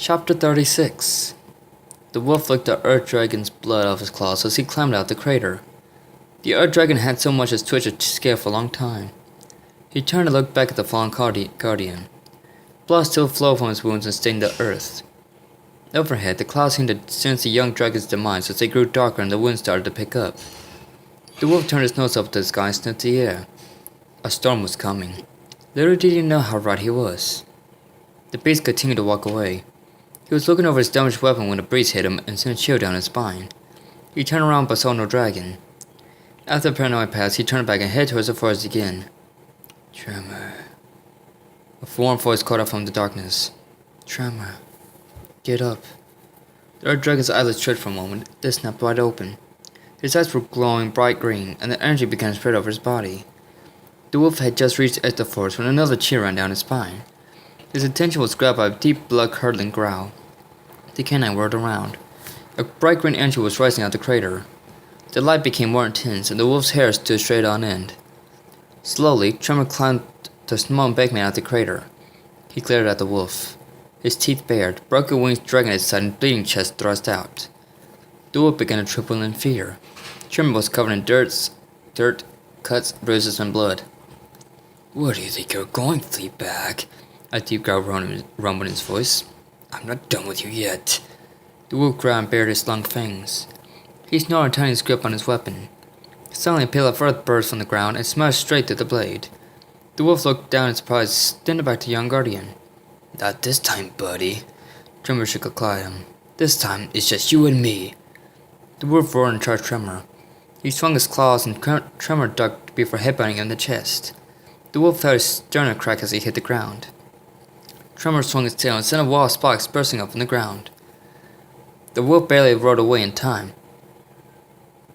Chapter 36. The wolf licked the earth dragon's blood off his claws as he climbed out the crater. The earth dragon had so much as twitched a scale for a long time. He turned to look back at the fallen guardian. Blood still flowed from his wounds and stained the earth. Overhead, the clouds seemed to sense the young dragon's demise as they grew darker and the wind started to pick up. The wolf turned his nose up to the sky and sniffed the air. A storm was coming. Little did he know how right he was. The beast continued to walk away. He was looking over his damaged weapon when a breeze hit him and sent a chill down his spine. He turned around but saw no dragon. After the paranoid passed, he turned back and headed towards the forest again. Tremor. A foreign voice called out from the darkness. Tremor. Get up. The earth dragon's eyelids twitched for a moment, then snapped wide open. His eyes were glowing bright green, and the energy began to spread over his body. The wolf had just reached the edge of the forest when another chill ran down his spine. His attention was grabbed by a deep, blood-curdling growl. The canine whirled around. A bright green energy was rising out the crater. The light became more intense, and the wolf's hair stood straight on end. Slowly, Tremor climbed the small embankment out the crater. He glared at the wolf. His teeth bared, broken wings dragging at his side, and bleeding chest thrust out. The wolf began to tremble in fear. Tremor was covered in dirt, cuts, bruises, and blood. "Where do you think you're going, Fleabag?" A deep growl rumbled in his voice. "I'm not done with you yet." The wolf growled and bared his long fangs. He snarled and tightened his grip on his weapon. Suddenly a peal of earth burst from the ground and smashed straight through the blade. The wolf looked down in surprise, then back to the young guardian. "Not this time, buddy." Tremor shook a claw at him. "This time, it's just you and me." The wolf roared and charged Tremor. He swung his claws and Tremor ducked before headbutting him in the chest. The wolf felt his sternum crack as he hit the ground. Tremor swung his tail and sent a wall of sparks bursting up from the ground. The wolf barely rolled away in time.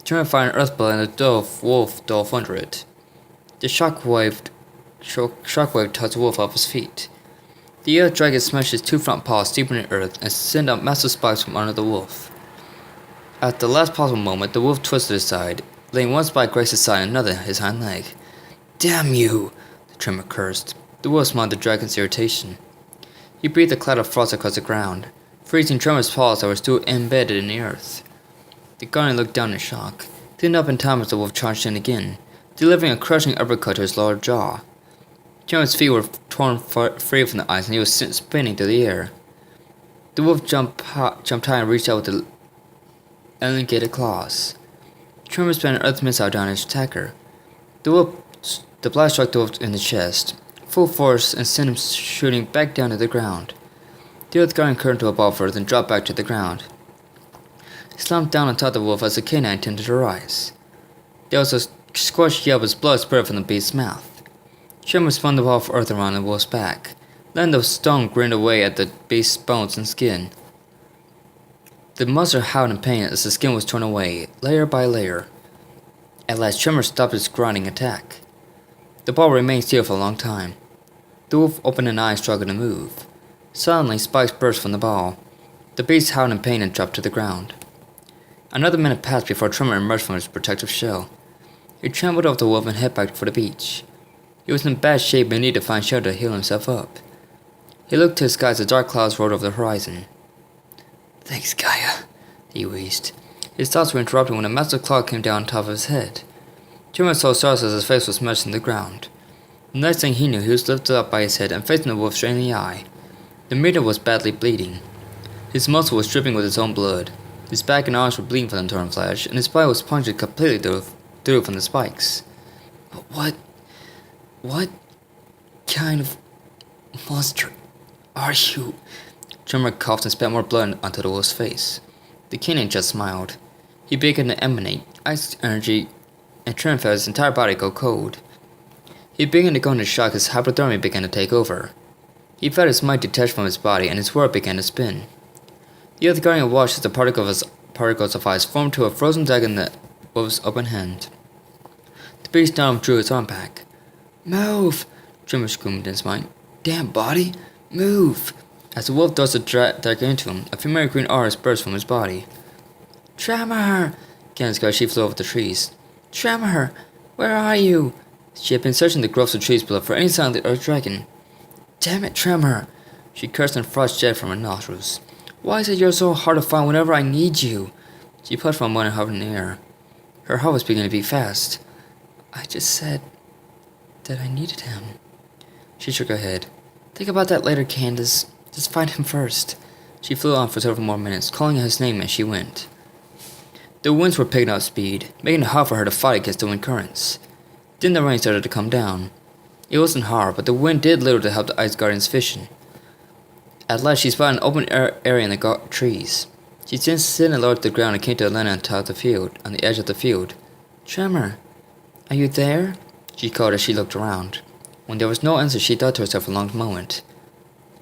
Tremor fired an earth bullet and the wolf dove under it. The shockwave tossed the wolf off his feet. The earth dragon smashed his two front paws deep in the earth and sent out massive spikes from under the wolf. At the last possible moment, the wolf twisted aside, laying one spike across his side and another his hind leg. "Damn you!" the Tremor cursed. The wolf smiled at the dragon's irritation. He breathed a cloud of frost across the ground, freezing Tremor's paws that were still embedded in the earth. The guardian looked down in shock, cleaned up in time as the wolf charged in again, delivering a crushing uppercut to his lower jaw. Tremor's feet were torn free from the ice and he was sent spinning through the air. The wolf jumped high and reached out with the elongated claws. Tremor spun an earth missile down his attacker. The blast struck the wolf in the chest, full force, and sent him shooting back down to the ground. The earth guardian curled into a ball of earth and dropped back to the ground. He slumped down on top of the wolf as the canine attempted to rise. There was a scorched yelp as blood spurted from the beast's mouth. Tremor spun the ball of earth around the wolf's back. Then the stone grinned away at the beast's bones and skin. The monster howled in pain as the skin was torn away, layer by layer. At last, Tremor stopped his grinding attack. The ball remained still for a long time. The wolf opened an eye and struggled to move. Suddenly, spikes burst from the ball. The beast howled in pain and dropped to the ground. Another minute passed before Tremor emerged from his protective shell. He trampled off the wolf and headed back for the beach. He was in bad shape and needed to find shelter to heal himself up. He looked to the sky as the dark clouds rolled over the horizon. "Thanks, Gaia," he wheezed. His thoughts were interrupted when a massive cloud came down on top of his head. Tremor saw stars as his face was smashed in the ground. The next thing he knew, he was lifted up by his head and facing the wolf straight in the eye. The meter was badly bleeding. His muscle was dripping with his own blood. His back and arms were bleeding from the torn flesh, and his body was punctured completely through from the spikes. What kind of monster are you?" Tremor coughed and spat more blood onto the wolf's face. The canine just smiled. He began to emanate ice energy, and Tremor felt his entire body go cold. He began to go into shock as hypothermia began to take over. He felt his mind detach from his body, and his world began to spin. The other guardian watched as the particles of ice formed to a frozen dagger in the wolf's open hand. The beast now drew his arm back. "Move!" Tremor screamed in his mind. "Damn body, move!" As the wolf thrust the dagger into him, a familiar green aura burst from his body. "Tremor!" Canon's guard, she flew over the trees. "Tremor! Where are you?" She had been searching the groves of trees below for any sign of the earth dragon. "Damn it, Tremor!" She cursed and frost jet from her nostrils. Why is it you're so hard to find whenever I need you? She paused for a moment and hovered in the air. Her heart was beginning to beat fast. I just said that I needed him. She shook her head. Think about that later, Candace. Just find him first. She flew on for several more minutes, calling out his name as she went. The winds were picking up speed, making it hard for her to fight against the wind currents. Then the rain started to come down. It wasn't hard, but the wind did little to help the Ice Guardians fishing. At last she spotted an open area in the trees. She then lowered to the ground and came to a landing on top of the field, on the edge of the field. Tremor, are you there? She called as she looked around. When there was no answer, she thought to herself for a long moment.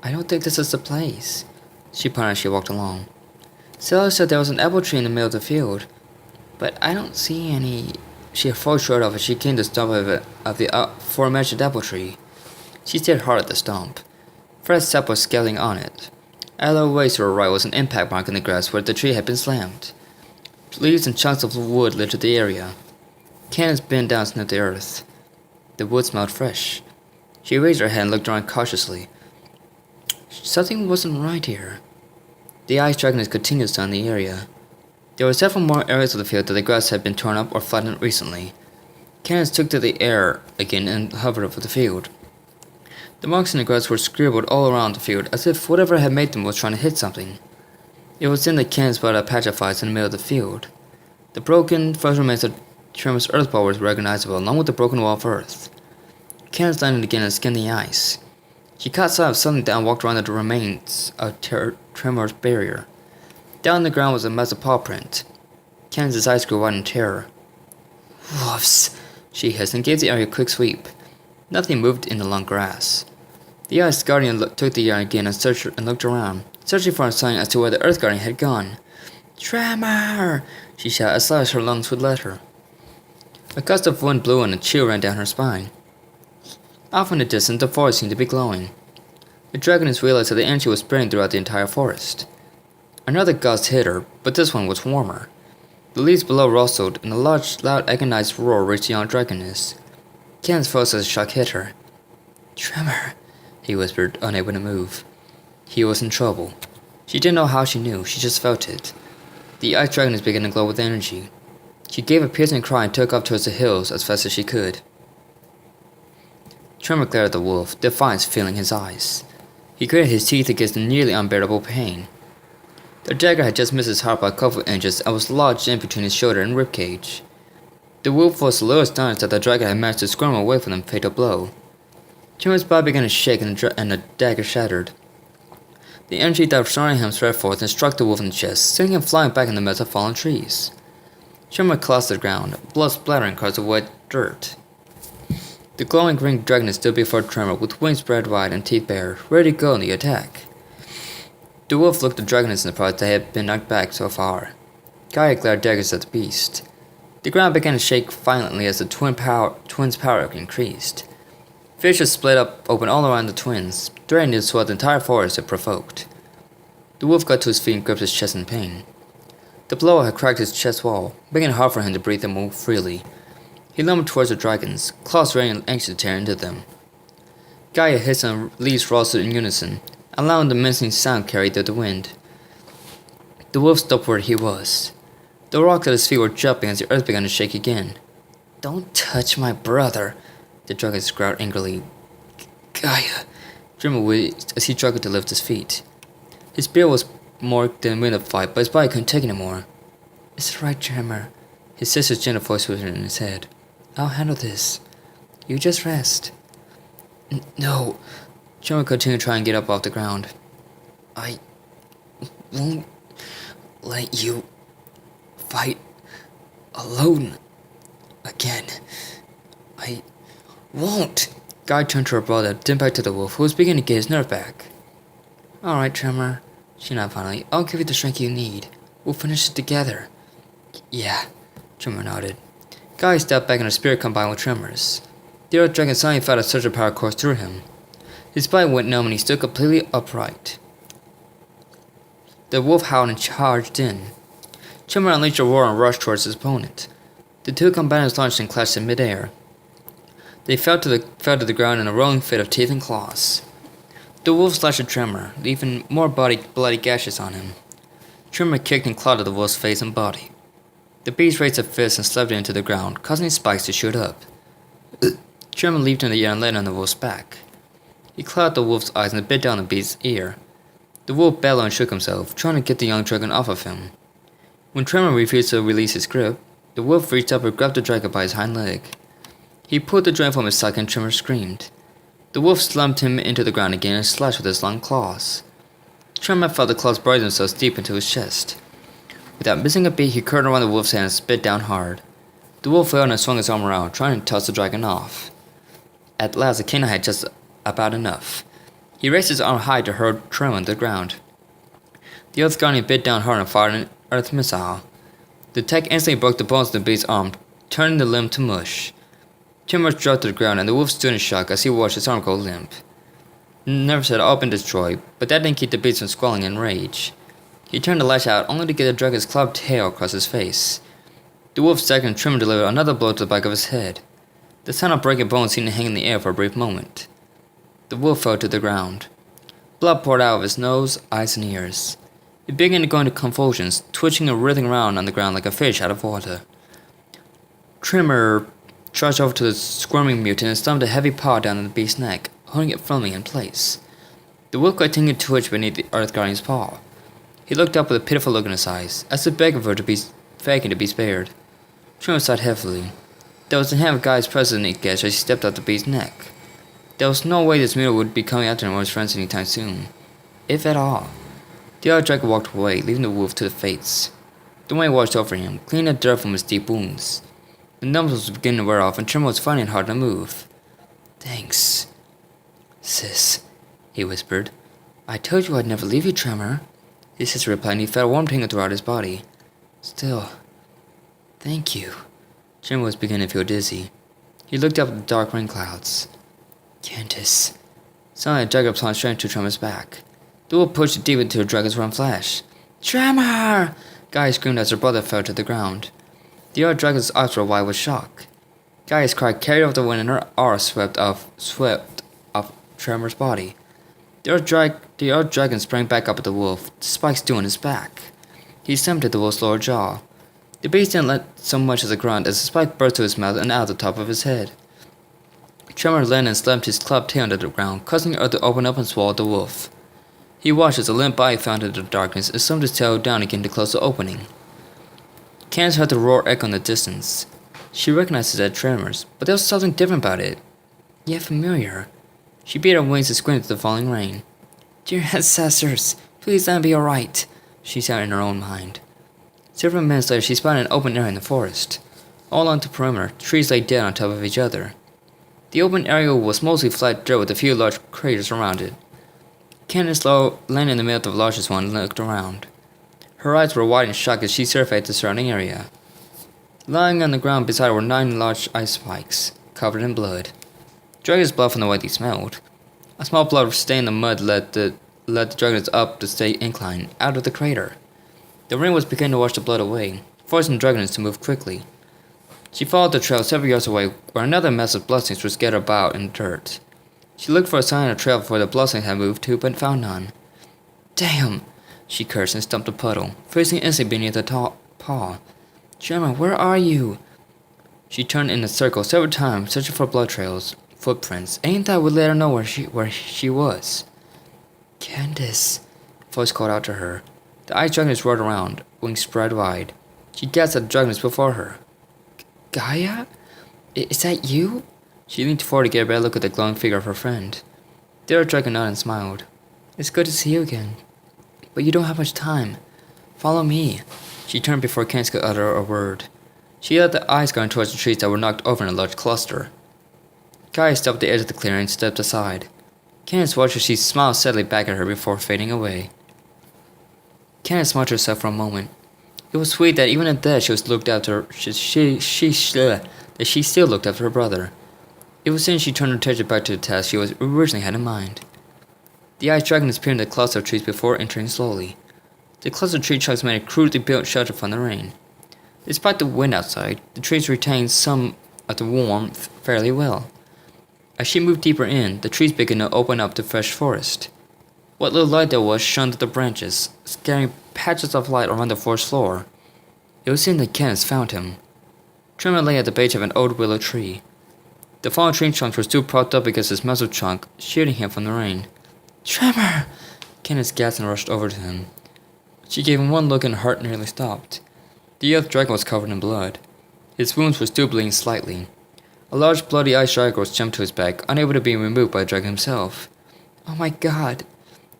I don't think this is the place. She pondered as she walked along. Sailor said there was an apple tree in the middle of the field, but I don't see any. She froze short off as she came to the stump of the aforementioned apple tree. She stared hard at the stump. Fresh sap was scaling on it. A little ways to her right was an impact mark in the grass where the tree had been slammed. Leaves and chunks of wood littered the area. Candace bent down and sniffed the earth. The wood smelled fresh. She raised her head and looked around cautiously. Something wasn't right here. The ice dragon continued to sound the area. There were several more areas of the field that the grass had been torn up or flattened recently. Candace took to the air again and hovered over the field. The marks in the grass were scribbled all around the field, as if whatever had made them was trying to hit something. It was then that Candace spotted a patch of ice in the middle of the field. The broken, first remains of Tremor's earth ball was recognizable, along with the broken wall of earth. Candace landed again and skinned the ice. She caught sight of something that walked around the remains of Tremor's barrier. Down on the ground was a mess of paw print. Candace's eyes grew wide in terror. Woofs! She hissed and gave the area a quick sweep. Nothing moved in the long grass. The Ice Guardian took the air again and searched and looked around, searching for a sign as to where the Earth Guardian had gone. Tremor! She shouted as loud as her lungs would let her. A gust of wind blew and a chill ran down her spine. Off in the distance, the forest seemed to be glowing. The dragoness realized that the energy was spreading throughout the entire forest. Another gust hit her, but this one was warmer. The leaves below rustled, and a large, loud, agonized roar reached the young dragoness. Candace froze as a shock hit her. Tremor, he whispered, unable to move. He was in trouble. She didn't know how she knew, she just felt it. The ice dragoness began to glow with energy. She gave a piercing cry and took off towards the hills as fast as she could. Tremor glared at the wolf, defiance filling his eyes. He gritted his teeth against the nearly unbearable pain. The dagger had just missed his heart by a couple of inches and was lodged in between his shoulder and ribcage. The wolf was a little astonished that the dragon had managed to squirm away from the fatal blow. Tremor's body began to shake and the dagger shattered. The energy that was surrounding him spread forth and struck the wolf in the chest, sending him flying back in the midst of fallen trees. Tremor collapsed to the ground, blood splattering across the wet dirt. The glowing green dragon stood before Tremor with wings spread wide and teeth bare, ready to go on the attack. The wolf looked at the dragon in surprise that they had been knocked back so far. Gaia glared daggers at the beast. The ground began to shake violently as the twins' power increased. Fishes split up open all around the twins, threatening to swallow the entire forest if provoked. The wolf got to his feet and gripped his chest in pain. The blow had cracked his chest wall, making it hard for him to breathe and move freely. He lumbered towards the dragons, claws ready and anxious to tear into them. Gaia hissed and leaves rustled in unison, allowing the mincing sound carried through the wind. The wolf stopped where he was. The rocks at his feet were jumping as the earth began to shake again. Don't touch my brother, the dragon growled angrily. Gaia, Tremor wheezed as he struggled to lift his feet. His spirit was more than willing to fight, but his body couldn't take anymore. It's right, Tremor. His sister's gentle voice whispered in his head. I'll handle this. You just rest. No. Tremor continued to try and get up off the ground. I won't let you fight alone again. I won't. Guy turned to her brother, then back to the wolf, who was beginning to get his nerve back. Alright, Tremor, she nodded finally. I'll give you the strength you need. We'll finish it together. Yeah, Tremor nodded. Guy stepped back and her spirit combined with Tremor's. The earth dragon suddenly felt a surge of power course through him. His body went numb and he stood completely upright. The wolf howled and charged in. Tremor unleashed a roar and rushed towards his opponent. The two combatants launched and clashed in midair. They fell to the ground in a rolling fit of teeth and claws. The wolf slashed at Tremor, leaving more bloody gashes on him. Tremor kicked and clawed at the wolf's face and body. The beast raised a fist and slapped it into the ground, causing his spikes to shoot up. Tremor leaped in the air and landed on the wolf's back. He clawed the wolf's eyes and bit down the beast's ear. The wolf bellowed and shook himself, trying to get the young dragon off of him. When Tremor refused to release his grip, the wolf reached up and grabbed the dragon by his hind leg. He pulled the dragon from his socket and Tremor screamed. The wolf slumped him into the ground again and slashed with his long claws. Tremor felt the claws burrow themselves deep into his chest. Without missing a beat, he curled around the wolf's head and spit down hard. The wolf fell and swung his arm around, trying to toss the dragon off. At last, the canine had just about enough. He raised his arm high to hurl Tremor on the ground. The Earth Guardian bit down hard and fired an Earth missile. The attack instantly broke the bones of the beast's arm, turning the limb to mush. Tremor dropped to the ground and the wolf stood in shock as he watched his arm go limp. The nerves had all been destroyed, but that didn't keep the beast from squalling in rage. He turned to lash out, only to get the dragon's clubbed tail across his face. The wolf staggered and Tremor delivered another blow to the back of his head. The sound of breaking bones seemed to hang in the air for a brief moment. The wolf fell to the ground. Blood poured out of his nose, eyes, and ears. He began to go into convulsions, twitching and writhing around on the ground like a fish out of water. Tremor charged over to the squirming mutant and stumped a heavy paw down on the beast's neck, holding it firmly in place. The wolf continued to twitch beneath the Earth Guardian's paw. He looked up with a pitiful look in his eyes, as if begging for it to be spared. Tremor sighed heavily. There was a hand of Guy's president gash as he stepped out the beast's neck. There was no way this mutant would be coming after him or his friends anytime soon, if at all. The other dragon walked away, leaving the wolf to the fates. The wind washed over him, cleaning the dirt from his deep wounds. The numbness was beginning to wear off, and Tremor was finding it hard to move. "Thanks, sis," he whispered. "I told you I'd never leave you, Tremor." His sister replied, and he felt a warm tingle throughout his body. "Still, thank you." Tremor was beginning to feel dizzy. He looked up at the dark rain clouds. "Candace." Suddenly, a dragon plunged straight into Tremor's back. The wolf pushed deep into the dragon's run flash. "Tremor!" Gaia screamed as her brother fell to the ground. The other dragon's eyes were wide with shock. Gaia's cry carried off the wind and her aura swept off Tremor's body. The other dragon sprang back up at the wolf, the spikes still in his back. He stamped at the wolf's lower jaw. The beast didn't let so much as a grunt as the spike burst to his mouth and out the top of his head. Tremor landed and slammed his clubbed tail into the ground, causing the earth to open up and swallow the wolf. He watched as a limp body fell into the darkness and slammed his tail down again to close the opening. Candace heard the roar echo in the distance. She recognized it as Tremor's, but there was something different about it, yet familiar. She beat her wings and squinted at the falling rain. "Dear ancestors, please let me be alright," she said in her own mind. Several minutes later, she spotted an open area in the forest. All along the perimeter, trees lay dead on top of each other. The open area was mostly flat dirt with a few large craters around it. Candace landed in the middle of the largest one and looked around. Her eyes were wide in shock as she surveyed the surrounding area. Lying on the ground beside her were 9 large ice spikes, covered in blood. Dragon's blood from the way they smelled. A small blood stain in the mud led the dragons up the steep incline, out of the crater. The rain was beginning to wash the blood away, forcing the dragons to move quickly. She followed the trail several yards away, where another mass of bloodstains was scattered about in the dirt. She looked for a sign on the trail before the bloodstains had moved to, but found none. "Damn!" she cursed and stumped a puddle, freezing instantly beneath the paw. "Tremor, where are you?" She turned in a circle several times, searching for blood trails, footprints. Anything that would let her know where she was. "Candace," a voice called out to her. The ice dragons roared around, wings spread wide. She gasped at the dragons before her. "Gaia? Is that you?" She leaned forward to get a better look at the glowing figure of her friend. The other dragon nodded and smiled. "It's good to see you again. But you don't have much time. Follow me." She turned before Candace could utter a word. She led the ice guard towards the trees that were knocked over in a large cluster. Gaia stepped at the edge of the clearing and stepped aside. Candace watched as she smiled sadly back at her before fading away. Candace smiled to herself for a moment. It was sweet that even at death she was looked after. That she still looked after her brother. It was then she turned her attention back to the task she was originally had in mind. The ice dragon appeared in the cluster of trees before entering slowly. The cluster of tree trunks made a crudely built shelter from the rain. Despite the wind outside, the trees retained some of the warmth fairly well. As she moved deeper in, the trees began to open up to fresh forest. What little light there was shone through the branches, scattering patches of light around the forest floor. It was soon that Kenneth found him. Tremor lay at the base of an old willow tree. The fallen tree trunks were still propped up against his muzzle trunk, shielding him from the rain. Tremor! Kenneth gasped and rushed over to him. She gave him one look and her heart nearly stopped. The earth dragon was covered in blood. His wounds were still bleeding slightly. A large bloody ice dragon was jumped to his back, unable to be removed by the dragon himself. Oh my god!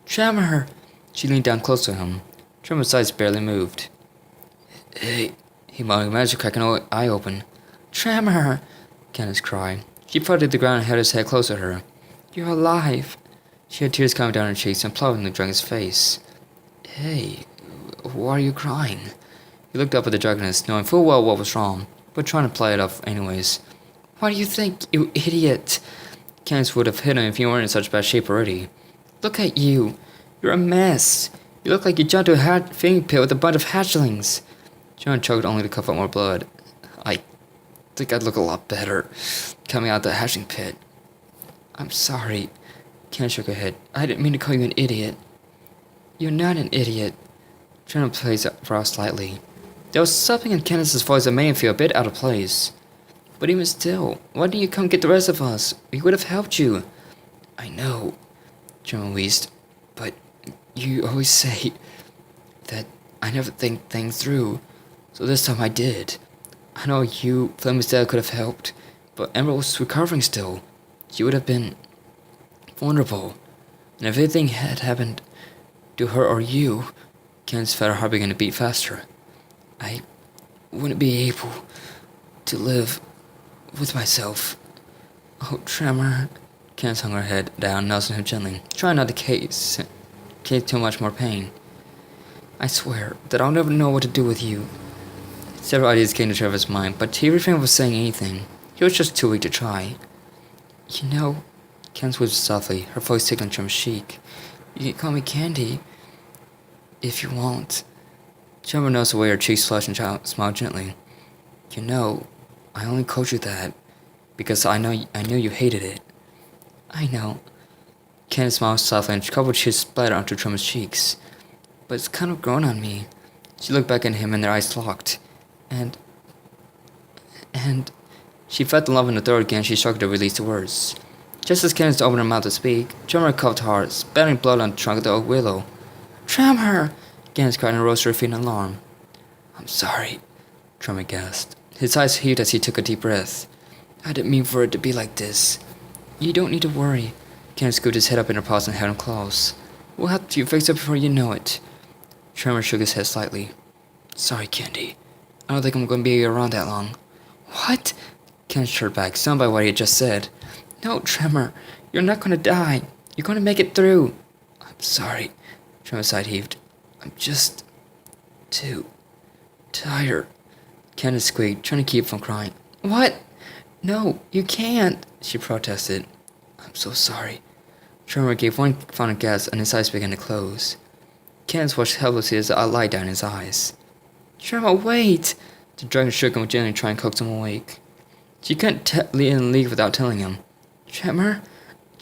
Tremor! She leaned down close to him. Tremor's eyes barely moved. Hey, he managed to crack an eye open. Tremor! Kenneth cried. She fell to the ground and held his head close to her. You're alive! She had tears coming down her cheeks and plowing the dragon's face. Hey, why are you crying? He looked up at the dragoness, knowing full well what was wrong, but trying to play it off anyways. What do you think, you idiot? Kenneth would have hit him if he weren't in such bad shape already. Look at you. You're a mess. You look like you jumped into a fishing pit with a bunch of hatchlings. John choked only to cough up more blood. I think I'd look a lot better coming out of the hatchling pit. I'm sorry. Kenneth shook her head. I didn't mean to call you an idiot. You're not an idiot. Trina placed her brow slightly. There was something in Kenneth's voice that made him feel a bit out of place. But even still, why didn't you come get the rest of us? We would have helped you. I know, Trina wheezed, but you always say that I never think things through, so this time I did. I know you, Fleming's dad, could have helped, but Emerald was recovering still. She would have been vulnerable, and if anything had happened to her or you, Kenneth's felt her heart began to beat faster. I wouldn't be able to live with myself. Oh, Tremor. Kenneth hung her head down, nuzzling him gently, trying not to cause too much more pain. I swear that I'll never know what to do with you. Several ideas came to Trevor's mind, but he refrained from saying anything. He was just too weak to try. You know, Kenneth whispered softly, her voice tickling Tremor's cheek. You can call me Candy, if you want. Trevor noticed the way her cheeks flushed and smiled gently. You know, I only called you that because I knew you hated it. I know. Kenneth smiled softly and a couple of tears splattered onto Tremor's cheeks. But it's kind of grown on me. She looked back at him and their eyes locked. And she felt the lump in her throat again. She struggled to release the words. Just as Kenneth opened her mouth to speak, Tremor coughed hard, spattering blood on the trunk of the oak willow. Tremor! Kenneth cried and rose to her feet in alarm. I'm sorry, Tremor gasped. His eyes heaved as he took a deep breath. I didn't mean for it to be like this. You don't need to worry. Kenneth scooped his head up in her paws and held him close. We'll have you fixed up before you know it. Tremor shook his head slightly. Sorry, Candy. I don't think I'm going to be around that long. What? Kenneth shot back, stunned by what he had just said. No, Tremor. You're not going to die. You're going to make it through. I'm sorry. Tremor's side heaved. I'm just too tired. Kenneth squeaked, trying to keep from crying. What? No, you can't, she protested. I'm so sorry. Tremor gave one final gasp and his eyes began to close. Kenneth watched helplessly as the light down his eyes. Tremor, wait! The dragon shook him gently, trying to coax him awake. She couldn't leave without telling him. Tremor,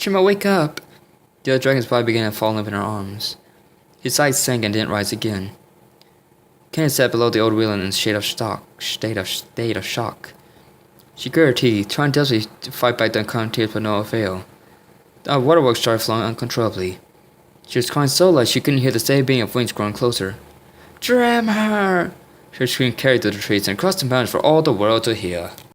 wake up! The other dragon's body began to fall limp in her arms. His eyes sank and didn't rise again. Kenneth sat below the old wheel in a state of shock. She gritted her teeth, trying desperately to fight back the unconscious tears, but no avail. The waterworks started flowing uncontrollably. She was crying so loud she couldn't hear the steady beating of wings growing closer. Tremor! Her scream carried through the trees and across the mountains for all the world to hear.